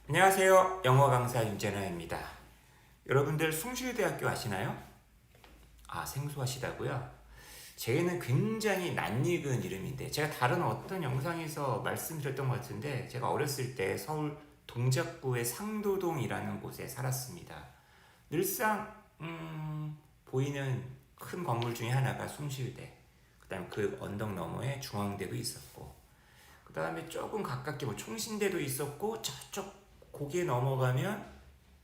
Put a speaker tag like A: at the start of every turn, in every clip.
A: 안녕하세요. 영어 강사 윤재나입니다. 여러분들 숭실대학교 아시나요? 생소하시다고요? 제는 굉장히 낯익은 이름인데 제가 다른 어떤 영상에서 말씀드렸던 것 같은데 제가 어렸을 때 서울 동작구의 상도동이라는 곳에 살았습니다. 늘상 보이는 큰 건물 중에 하나가 숭실대, 그 다음 그 언덕 너머에 중앙대도 있었고, 그 다음에 조금 가깝게 뭐 총신대도 있었고, 저쪽 고개 넘어가면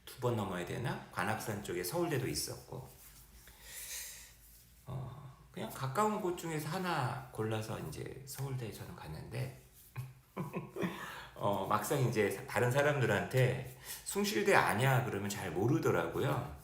A: 두 번 넘어야 되나? 관악산 쪽에 서울대도 있었고, 그냥 가까운 곳 중에서 하나 골라서 이제 서울대에 저는 갔는데, 막상 이제 다른 사람들한테 숭실대 아냐 그러면 잘 모르더라고요.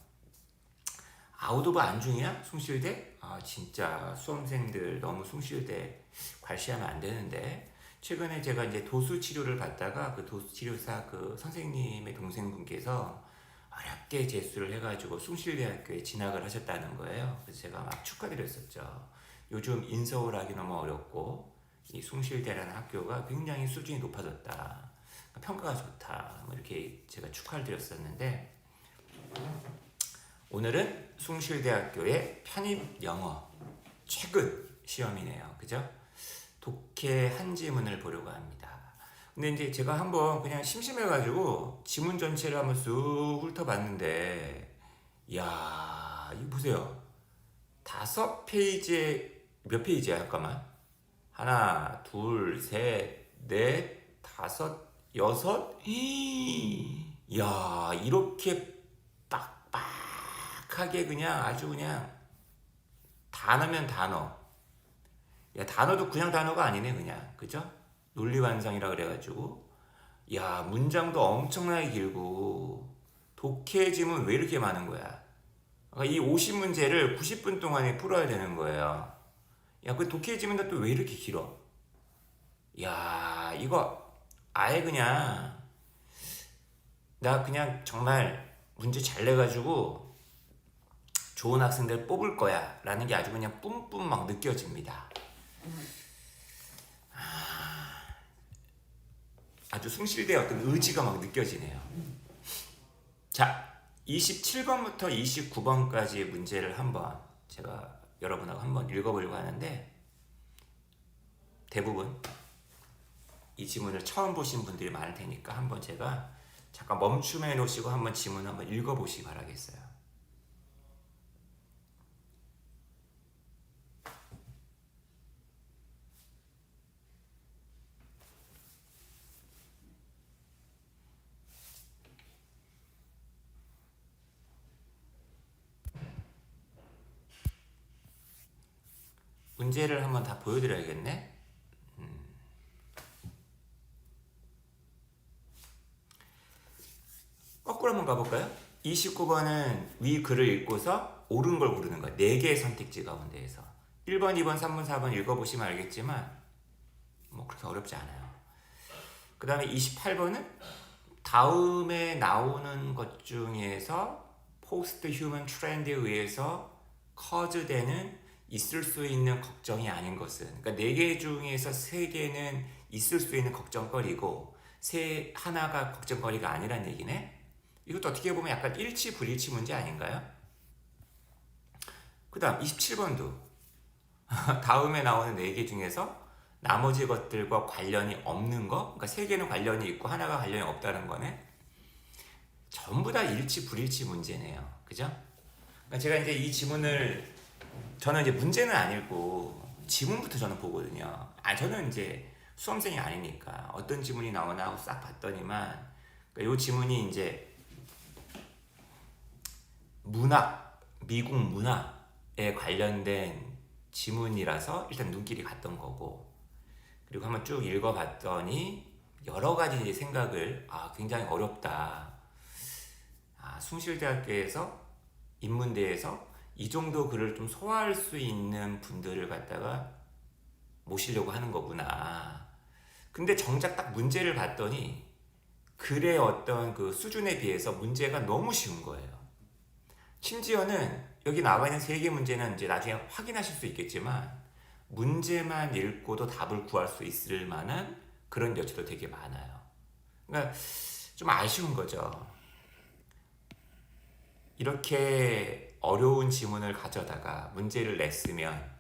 A: 아웃 오브 안중이야? 숭실대? 진짜 수험생들 너무 숭실대 과시하면 안 되는데, 최근에 제가 이제 도수 치료를 받다가 그 도수 치료사 그 선생님의 동생분께서 어렵게 재수를 해가지고 숭실대학교에 진학을 하셨다는 거예요. 그래서 제가 막 축하드렸었죠. 요즘 인서울 하기 너무 어렵고 이 숭실대라는 학교가 굉장히 수준이 높아졌다, 평가가 좋다, 뭐 이렇게 제가 축하를 드렸었는데, 오늘은 숭실대학교의 편입 영어 최근 시험이네요. 그죠? 독해 한 지문을 보려고 합니다. 근데 이제 제가 한번 그냥 심심해가지고 지문 전체를 한번 쑥 훑어봤는데, 이야, 이거 보세요. 5페이지에, 몇 페이지야? 잠깐만. 하나, 둘, 셋, 넷, 다섯, 여섯? 이야, 이렇게 빡빡하게 그냥 아주 그냥 단어면 단어. 야, 단어도 그냥 단어가 아니네, 그냥. 그죠? 논리완성이라 그래가지고. 야, 문장도 엄청나게 길고, 독해짐은 왜 이렇게 많은 거야? 그러니까 이 50문제를 90분 동안에 풀어야 되는 거예요. 야, 그 독해짐은 또 왜 이렇게 길어? 야, 이거 아예 그냥, 나 그냥 정말 문제 잘 내가지고 좋은 학생들 뽑을 거야 라는 게 아주 그냥 뿜뿜 막 느껴집니다. 아주 숭실대의 어떤 의지가 막 느껴지네요. 자, 27번부터 29번까지의 문제를 한번 제가 여러분하고 한번 읽어보려고 하는데, 대부분 이 지문을 처음 보신 분들이 많을 테니까 한번 제가 잠깐 멈춤해 놓으시고 한번 지문 한번 읽어보시기 바라겠어요. 문제를 한번 다 보여드려야겠네. 거꾸로 한번 가볼까요? 29번은 위 글을 읽고서 옳은 걸 고르는 거예요. 4개의 선택지 가운데에서 1번, 2번, 3번, 4번 읽어보시면 알겠지만 뭐 그렇게 어렵지 않아요. 그 다음에 28번은 다음에 나오는 것 중에서 포스트 휴먼 트렌드에 의해서 커즈되는 있을 수 있는 걱정이 아닌 것은, 그러니까 4개 중에서 3개는 있을 수 있는 걱정거리고 하나가 걱정거리가 아니란 얘기네. 이것도 어떻게 보면 약간 일치 불일치 문제 아닌가요? 그 다음 27번도 다음에 나오는 4개 중에서 나머지 것들과 관련이 없는 거, 그러니까 3개는 관련이 있고 하나가 관련이 없다는 거네. 전부 다 일치 불일치 문제네요. 그죠? 그러니까 제가 이제 이 지문을, 저는 이제 문제는 안 읽고 지문부터 저는 보거든요. 저는 이제 수험생이 아니니까 어떤 지문이 나오나 하고 싹 봤더니만, 그러니까 이 지문이 이제 문학, 미국 문화에 관련된 지문이라서 일단 눈길이 갔던 거고, 그리고 한번 쭉 읽어봤더니 여러 가지 이제 생각을, 굉장히 어렵다. 숭실대학교에서 인문대에서 이 정도 글을 좀 소화할 수 있는 분들을 갖다가 모시려고 하는 거구나. 근데 정작 딱 문제를 봤더니 글의 어떤 그 수준에 비해서 문제가 너무 쉬운 거예요. 심지어는 여기 나와 있는 3개 문제는 이제 나중에 확인하실 수 있겠지만 문제만 읽고도 답을 구할 수 있을 만한 그런 여지도 되게 많아요. 그러니까 좀 아쉬운 거죠. 이렇게 어려운 지문을 가져다가 문제를 냈으면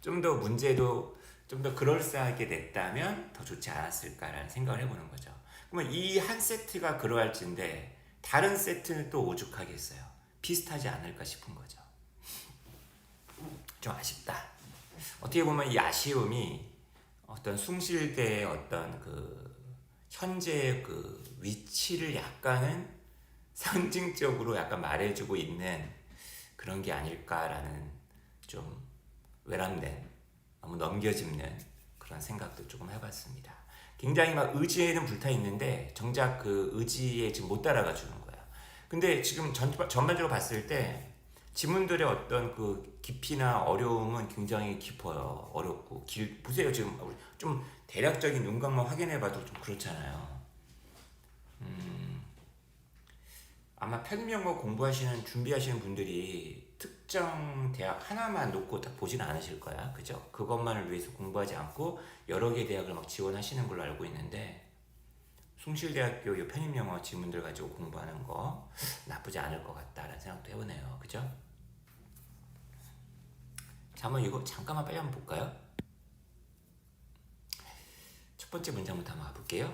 A: 좀 더 문제도 좀 더 그럴싸하게 냈다면 더 좋지 않았을까라는 생각을 해보는 거죠. 그러면 이 한 세트가 그러할진데 다른 세트는 또 오죽하겠어요. 비슷하지 않을까 싶은 거죠. 좀 아쉽다. 어떻게 보면 이 아쉬움이 어떤 숭실대의 어떤 그 현재의 그 위치를 약간은 상징적으로 약간 말해주고 있는 그런 게 아닐까라는 좀 외람된, 너무 넘겨짚는 그런 생각도 조금 해봤습니다. 굉장히 막 의지에는 불타 있는데 정작 그 의지에 지금 못 따라가 주는 거야. 근데 지금 전반적으로 봤을 때 지문들의 어떤 그 깊이나 어려움은 굉장히 깊어요. 어렵고 보세요. 지금 좀 대략적인 윤곽만 확인해봐도 좀 그렇잖아요. 아마 편입영어 공부하시는 준비하시는 분들이 특정 대학 하나만 놓고 딱 보진 않으실 거야, 그죠? 그것만을 위해서 공부하지 않고 여러 개 대학을 막 지원하시는 걸로 알고 있는데 숭실대학교 이 편입영어 지문들 가지고 공부하는 거 나쁘지 않을 것 같다라는 생각도 해보네요, 그죠? 자, 한번 이거 잠깐만 빨리 한번 볼까요? 첫 번째 문장부터 한번 가볼게요.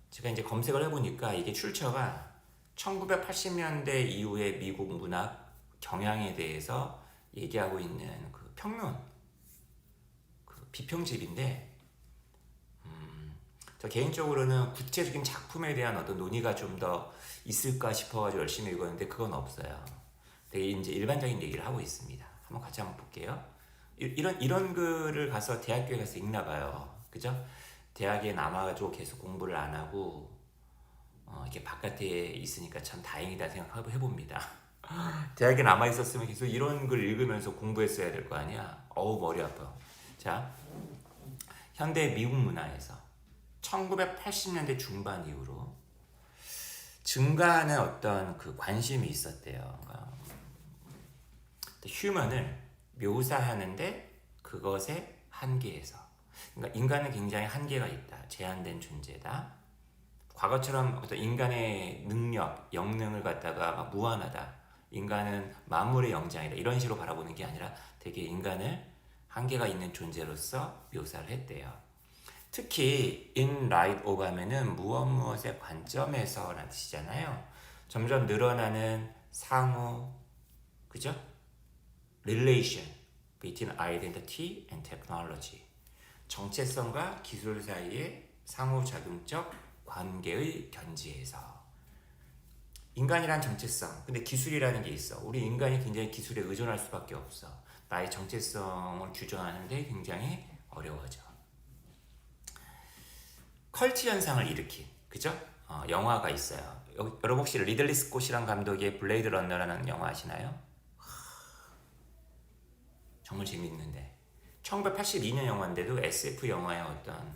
A: 제가 이제 검색을 해보니까 이게 출처가 1980년대 이후의 미국 문학 경향에 대해서 얘기하고 있는 그 평론, 그 비평집인데, 저 개인적으로는 구체적인 작품에 대한 어떤 논의가 좀 더 있을까 싶어가지고 열심히 읽었는데 그건 없어요. 되게 이제 일반적인 얘기를 하고 있습니다. 한번 같이 한번 볼게요. 이런 글을 가서 대학교에 가서 읽나 봐요. 그죠? 대학에 남아가지고 계속 공부를 안 하고 이렇게 바깥에 있으니까 참 다행이다 생각하고 해봅니다. 대학에 남아 있었으면 계속 이런 글 읽으면서 공부했어야 될 거 아니야. 어우 머리 아파. 자, 현대 미국 문화에서 1980년대 중반 이후로 증가하는 어떤 그 관심이 있었대요. 그러니까 휴먼을 묘사하는데 그것의 한계에서, 그러니까 인간은 굉장히 한계가 있다. 제한된 존재다. 과거처럼 어떤 인간의 능력, 영능을 갖다가 막 무한하다. 인간은 만물의 영장이다. 이런 식으로 바라보는 게 아니라 되게 인간을 한계가 있는 존재로서 묘사를 했대요. 특히 in light of 하면은 무엇의 관점에서 라는 뜻이잖아요. 점점 늘어나는 상호, 그죠? relation between identity and technology. 정체성과 기술 사이의 상호작용적 관계의 견지에서. 인간이란 정체성, 근데 기술이라는 게 있어. 우리 인간이 굉장히 기술에 의존할 수밖에 없어. 나의 정체성을 규정하는데 굉장히 어려워져. 컬트 현상을 일으킨, 그죠? 영화가 있어요. 여러분 혹시 리들리 스콧이란 감독의 블레이드 러너라는 영화 아시나요? 정말 재밌는데 1982년 영화인데도 SF 영화의 어떤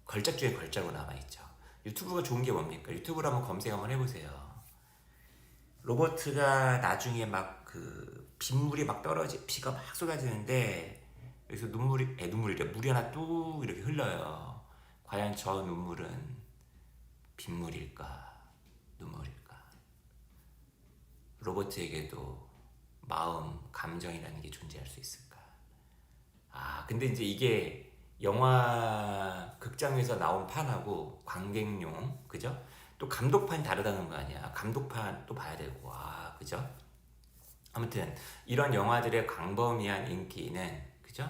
A: 걸작 중에 걸작으로 남아있죠. 유튜브가 좋은 게 뭡니까? 유튜브로 한번 검색 한번 해보세요. 로버트가 나중에 막 그 빗물이 막 비가 막 쏟아지는데 여기서 물이 하나 뚝 이렇게 흘러요. 과연 저 눈물은 빗물일까? 눈물일까? 로버트에게도 마음, 감정이라는 게 존재할 수 있을까? 근데 이제 이게 영화 극장에서 나온 판하고 관객용, 그죠? 또 감독판이 다르다는 거 아니야. 감독판 또 봐야 되고, 그죠? 아무튼 이런 영화들의 광범위한 인기는, 그죠?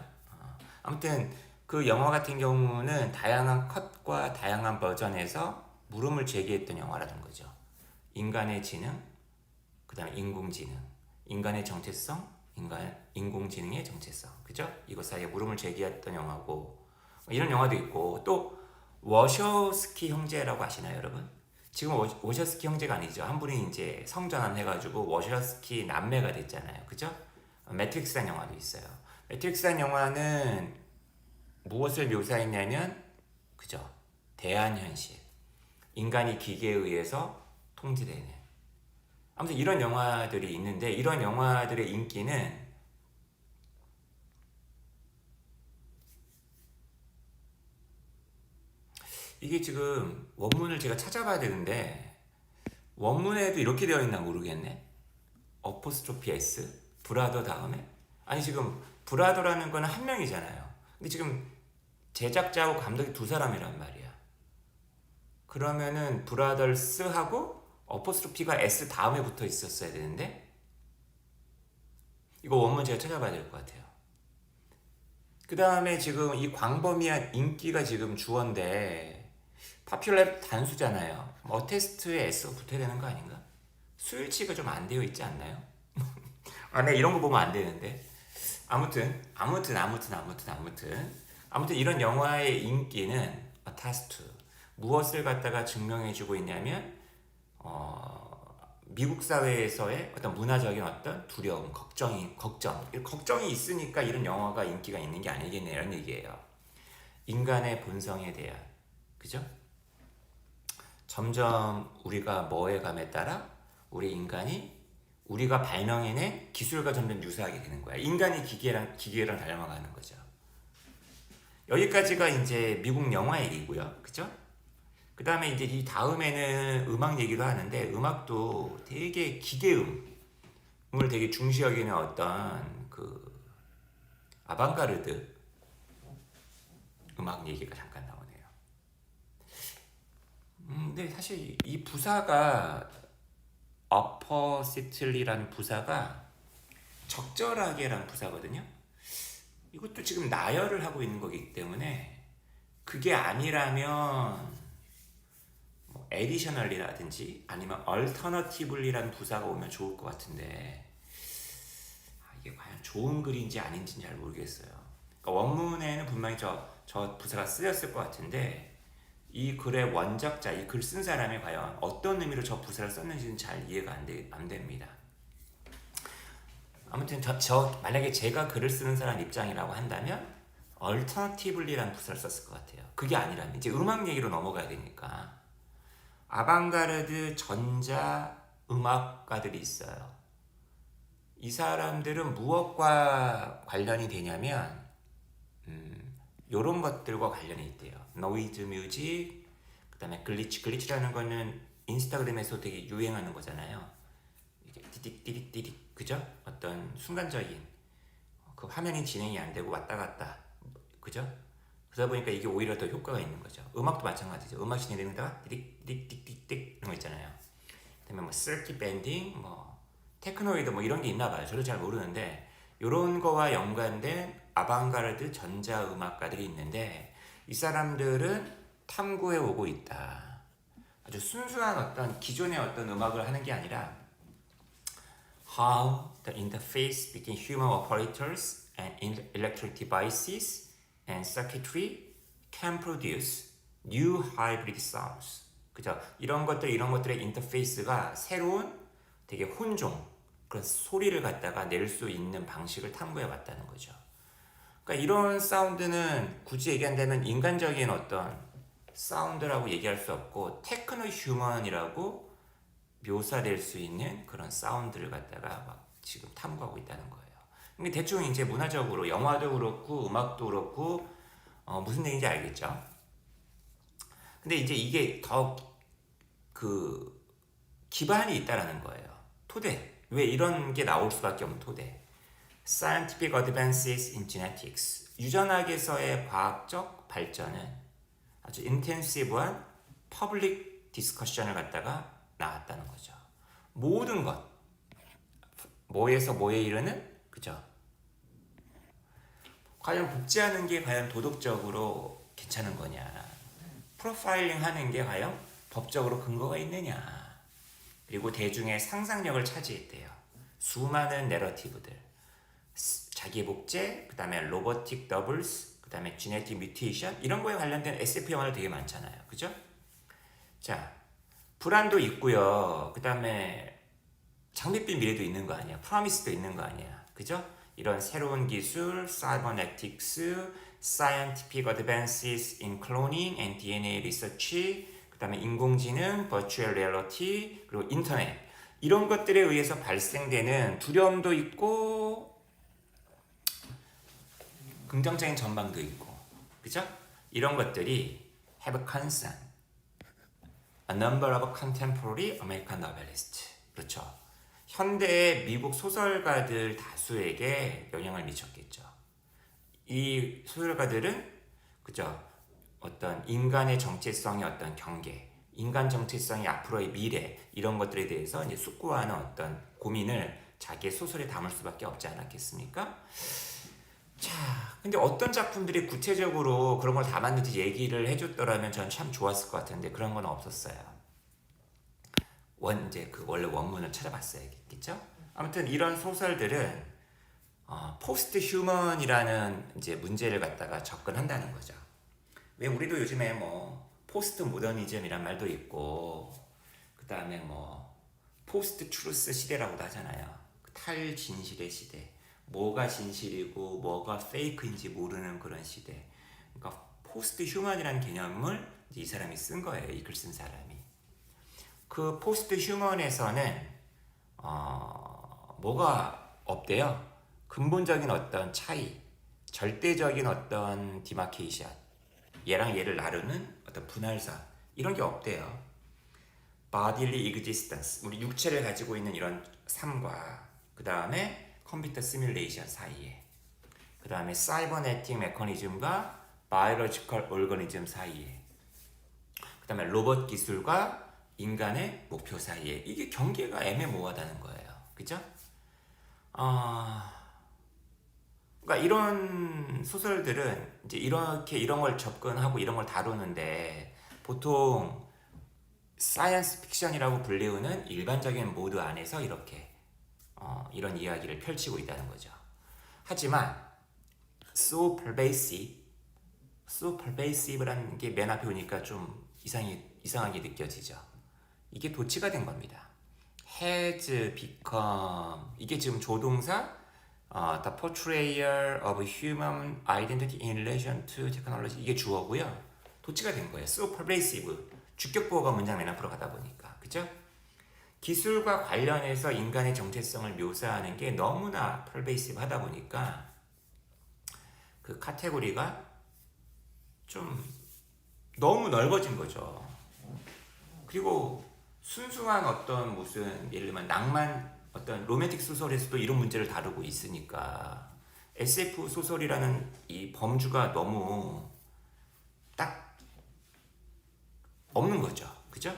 A: 아무튼 그 영화 같은 경우는 다양한 컷과 다양한 버전에서 물음을 제기했던 영화라는 거죠. 인간의 지능, 그 다음에 인공지능, 인간의 정체성, 인공지능의 정체성, 그죠? 이것 사이에 물음을 제기했던 영화고, 이런 영화도 있고, 또 워셔스키 형제라고 아시나요, 여러분? 지금 워셔스키 형제가 아니죠. 한 분이 이제 성전환해가지고 워셔스키 남매가 됐잖아요, 그죠? 매트릭스라는 영화도 있어요. 매트릭스라는 영화는 무엇을 묘사했냐면, 그죠? 대안현실, 인간이 기계에 의해서 통제되는. 아무튼 이런 영화들이 있는데, 이런 영화들의 인기는 이게 지금 원문을 제가 찾아봐야 되는데 원문에도 이렇게 되어 있나 모르겠네. 어포스트로피 S 브라더 다음에 아니 지금 브라더라는 거는 한 명이잖아요. 근데 지금 제작자하고 감독이 두 사람이란 말이야. 그러면은 브라더스하고 어포스트로피가 S 다음에 붙어 있었어야 되는데 이거 원문 제가 찾아봐야 될 것 같아요. 그 다음에 지금 이 광범위한 인기가 지금 주어인데 파퓰러 단수잖아요. 어테스트에 S가 붙어야 되는 거 아닌가? 수일치가 좀 안 되어 있지 않나요? 아, 네, 이런 거 보면 안 되는데. 아무튼 이런 영화의 인기는 attest 무엇을 갖다가 증명해주고 있냐면 미국 사회에서의 어떤 문화적인 어떤 두려움, 걱정이 있으니까 이런 영화가 인기가 있는 게 아니겠네 이런 얘기예요. 인간의 본성에 대한, 그죠? 점점 우리가 뭐에 감에 따라 우리 인간이 우리가 발명해낸 기술과 점점 유사하게 되는 거야. 인간이 기계랑 닮아가는 거죠. 여기까지가 이제 미국 영화 얘기고요, 그죠? 그 다음에 이제 이 다음에는 음악 얘기도 하는데 음악도 되게 기계음을 되게 중시 여기는 어떤 그 아방가르드 음악 얘기가 잠깐 나오네요. 근데 사실 이 부사가 oppositely라는 부사가 적절하게라는 부사거든요. 이것도 지금 나열을 하고 있는 거기 때문에 그게 아니라면 뭐 additionally라든지 아니면 alternatively라는 부사가 오면 좋을 것 같은데 이게 과연 좋은 글인지 아닌지는 잘 모르겠어요. 그러니까 원문에는 분명히 저 부사가 쓰였을 것 같은데 이 글의 원작자, 이 글 쓴 사람이 과연 어떤 의미로 저 부사를 썼는지는 잘 이해가 안 됩니다. 아무튼 만약에 제가 글을 쓰는 사람 입장이라고 한다면 alternatively라는 부사를 썼을 것 같아요. 그게 아니라면 이제 음악 얘기로 넘어가야 되니까 아방가르드 전자 음악가들이 있어요. 이 사람들은 무엇과 관련이 되냐면 요런 것들과 관련이 있대요. 노이즈 뮤직, 그 다음에 글리치라는 거는 인스타그램에서 되게 유행하는 거잖아요. 이게 띠딕 그죠? 어떤 순간적인 그 화면이 진행이 안 되고 왔다 갔다, 그죠? 그러다 보니까 이게 오히려 더 효과가 있는 거죠. 음악도 마찬가지죠. 음악 진행되는 데가 띠딕 이런 거 있잖아요. 그다음에 뭐 서킷 밴딩, 뭐 테크노이드 뭐 이런 게 있나 봐요. 저도 잘 모르는데 이런 거와 연관된 아방가르드 전자 음악가들이 있는데 이 사람들은 탐구해 오고 있다. 아주 순수한 어떤 기존의 어떤 음악을 하는 게 아니라 how the interface between human operators and electric devices and circuitry can produce new hybrid sounds. 그죠? 이런 것들의 인터페이스가 새로운 되게 혼종 그런 소리를 갖다가 낼 수 있는 방식을 탐구해 왔다는 거죠. 그러니까 이런 사운드는 굳이 얘기한다면 인간적인 어떤 사운드라고 얘기할 수 없고 테크노 휴먼이라고 묘사될 수 있는 그런 사운드를 갖다가 막 지금 탐구하고 있다는 거예요. 근데 대충 이제 문화적으로 영화도 그렇고 음악도 그렇고 무슨 얘기인지 알겠죠? 근데 이제 이게 더 그 기반이 있다라는 거예요. 토대. 왜 이런 게 나올 수밖에 없는 토대. Scientific advances in genetics. 유전학에서의 과학적 발전은 아주 인텐시브한 퍼블릭 디스커션을 갖다가 나왔다는 거죠. 모든 것. 뭐에서 뭐에 이르는? 그죠? 과연 복제하는 게 과연 도덕적으로 괜찮은 거냐. 프로파일링 하는 게 과연 법적으로 근거가 있느냐. 그리고 대중의 상상력을 차지했대요. 수많은 내러티브들. 자기 복제, 그 다음에 로보틱 더블스, 그 다음에 지네틱 뮤테이션 이런 거에 관련된 SF 영화들 되게 많잖아요. 그죠? 자, 불안도 있고요. 그 다음에 장밋빛 미래도 있는 거 아니야. 프로미스도 있는 거 아니야. 그죠? 이런 새로운 기술, 사이버네틱스, scientific advances in cloning and DNA research, 그 다음에 인공지능, virtual reality, 그리고 인터넷 이런 것들에 의해서 발생되는 두려움도 있고 긍정적인 전망도 있고, 그죠? 이런 것들이 have concern a number of contemporary American novelists. 그렇죠. 현대의 미국 소설가들 다수에게 영향을 미쳤겠죠. 이 소설가들은 그죠. 어떤 인간의 정체성의 어떤 경계, 인간 정체성의 앞으로의 미래 이런 것들에 대해서 이제 숙고하는 어떤 고민을 자기의 소설에 담을 수밖에 없지 않았겠습니까? 자, 근데 어떤 작품들이 구체적으로 그런 걸 담았는지 얘기를 해줬더라면 전 참 좋았을 것 같은데 그런 건 없었어요. 이제 그 원래 원문을 찾아봤어야겠죠? 아무튼 이런 소설들은 포스트 휴먼이라는 이제 문제를 갖다가 접근한다는 거죠. 왜 우리도 요즘에 뭐 포스트 모더니즘이란 말도 있고 그 다음에 뭐 포스트 트루스 시대라고도 하잖아요. 탈진실의 시대. 뭐가 진실이고 뭐가 페이크인지 모르는 그런 시대. 그러니까 포스트 휴먼이라는 개념을 이 사람이 쓴 거예요. 이 글 쓴 사람이. 그 포스트 휴먼에서는 뭐가 없대요. 근본적인 어떤 차이, 절대적인 어떤 디마케이션, 얘랑 얘를 나누는 어떤 분할선 이런 게 없대요. bodily existence, 우리 육체를 가지고 있는 이런 삶과 그 다음에 컴퓨터 시뮬레이션 사이에, 그 다음에 사이버네틱 메커니즘과 바이올로지컬 오르거니즘 사이에, 그 다음에 로봇 기술과 인간의 목표 사이에 이게 경계가 애매모호하다는 거예요. 그죠? 그러니까 이런 소설들은 이제 이렇게 이런 걸 접근하고 이런 걸 다루는데 보통 사이언스 픽션이라고 불리우는 일반적인 모드 안에서 이렇게 이런 이야기를 펼치고 있다는 거죠. 하지만 so pervasive라는 게 맨 앞에 오니까 좀 이상하게 느껴지죠. 이게 도치가 된 겁니다. has become 이게 지금 조동사 the portrayal of human identity in relation to technology 이게 주어고요. 도치가 된 거예요. so pervasive 주격보호가 문장 맨 앞으로 가다 보니까 그죠? 기술과 관련해서 인간의 정체성을 묘사하는 게 너무나 pervasive 하다 보니까 그 카테고리가 좀 너무 넓어진 거죠. 그리고 순수한 어떤 무슨 예를 들면 낭만 어떤 로맨틱 소설에서도 이런 문제를 다루고 있으니까 SF 소설이라는 이 범주가 너무 딱 없는 거죠. 그죠?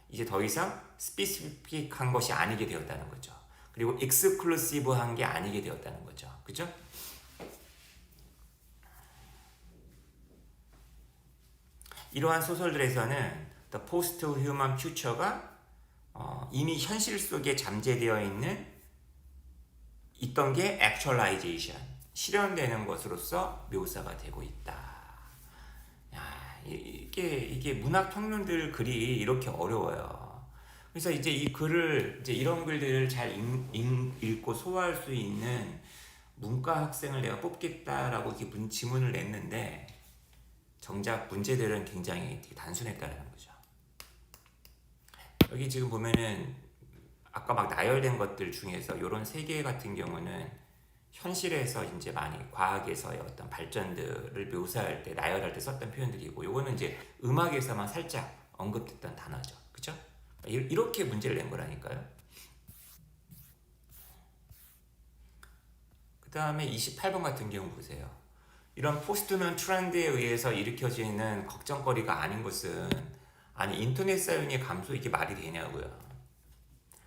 A: 이제 더 이상 스피시픽한 것이 아니게 되었다는 거죠. 그리고 익스클루시브한 게 아니게 되었다는 거죠. 그죠? 이러한 소설들에서는 The Post-Human Future가 이미 현실 속에 잠재되어 있던 게 Actualization, 실현되는 것으로서 묘사가 되고 있다. 야, 이게 문학 평론들 글이 이렇게 어려워요. 그래서 이제 이 글을 이제 이런 글들을 잘 읽고 소화할 수 있는 문과 학생을 내가 뽑겠다라고 이렇게 지문을 냈는데 정작 문제들은 굉장히 되게 단순했다는 거죠. 여기 지금 보면은 아까 막 나열된 것들 중에서 이런 세 개 같은 경우는 현실에서 이제 많이 과학에서의 어떤 발전들을 묘사할 때 나열할 때 썼던 표현들이고 요거는 이제 음악에서만 살짝 언급됐던 단어죠. 그죠? 이렇게 문제를 낸 거라니까요. 그 다음에 28번 같은 경우 보세요. 이런 포스트면 트렌드에 의해서 일으켜지는 걱정거리가 아닌 것은 아니 인터넷 사용의 감소 이게 말이 되냐고요.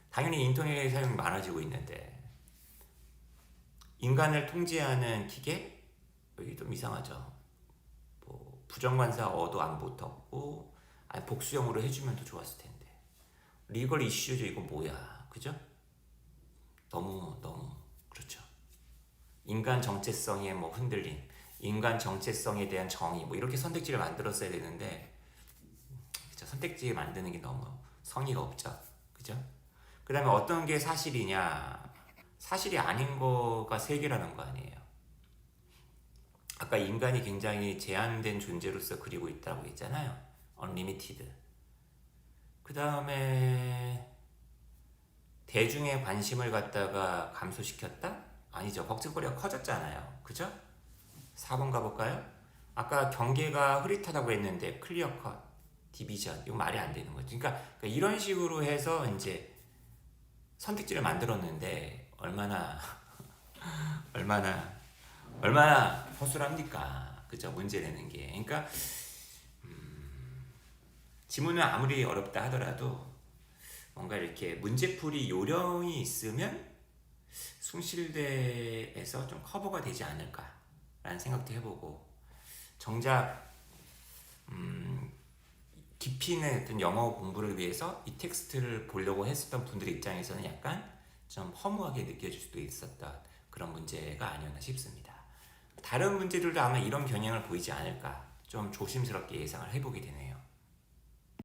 A: 당연히 인터넷 사용이 많아지고 있는데 인간을 통제하는 기계? 여기 좀 이상하죠. 뭐 부정관사 어도 안 붙었고 아니 복수형으로 해주면 더 좋았을 텐데 리걸 이슈죠. 이거 뭐야. 그죠? 너무 그렇죠. 인간 정체성의 뭐 흔들림, 인간 정체성에 대한 정의 뭐 이렇게 선택지를 만들었어야 되는데 그죠? 선택지 만드는 게 너무 성의가 없죠. 그죠? 그 다음에 어떤 게 사실이냐, 사실이 아닌 거가 세계라는 거 아니에요. 아까 인간이 굉장히 제한된 존재로서 그리고 있다고 했잖아요. unlimited. 그 다음에 대중의 관심을 갖다가 감소시켰다? 아니죠. 걱정거리가 커졌잖아요. 그죠? 4번 가볼까요? 아까 경계가 흐릿하다고 했는데 클리어 컷, 디비전 이거 말이 안 되는 거죠. 그러니까 이런 식으로 해서 이제 선택지를 만들었는데 얼마나 허술합니까? 그죠? 문제 내는 게. 그러니까 지문은 아무리 어렵다 하더라도 뭔가 이렇게 문제풀이 요령이 있으면 숭실대에서 좀 커버가 되지 않을까라는 생각도 해보고, 정작 깊이 있는 어떤 영어 공부를 위해서 이 텍스트를 보려고 했었던 분들의 입장에서는 약간 좀 허무하게 느껴질 수도 있었던 그런 문제가 아니었나 싶습니다. 다른 문제들도 아마 이런 경향을 보이지 않을까 좀 조심스럽게 예상을 해보게 되네요.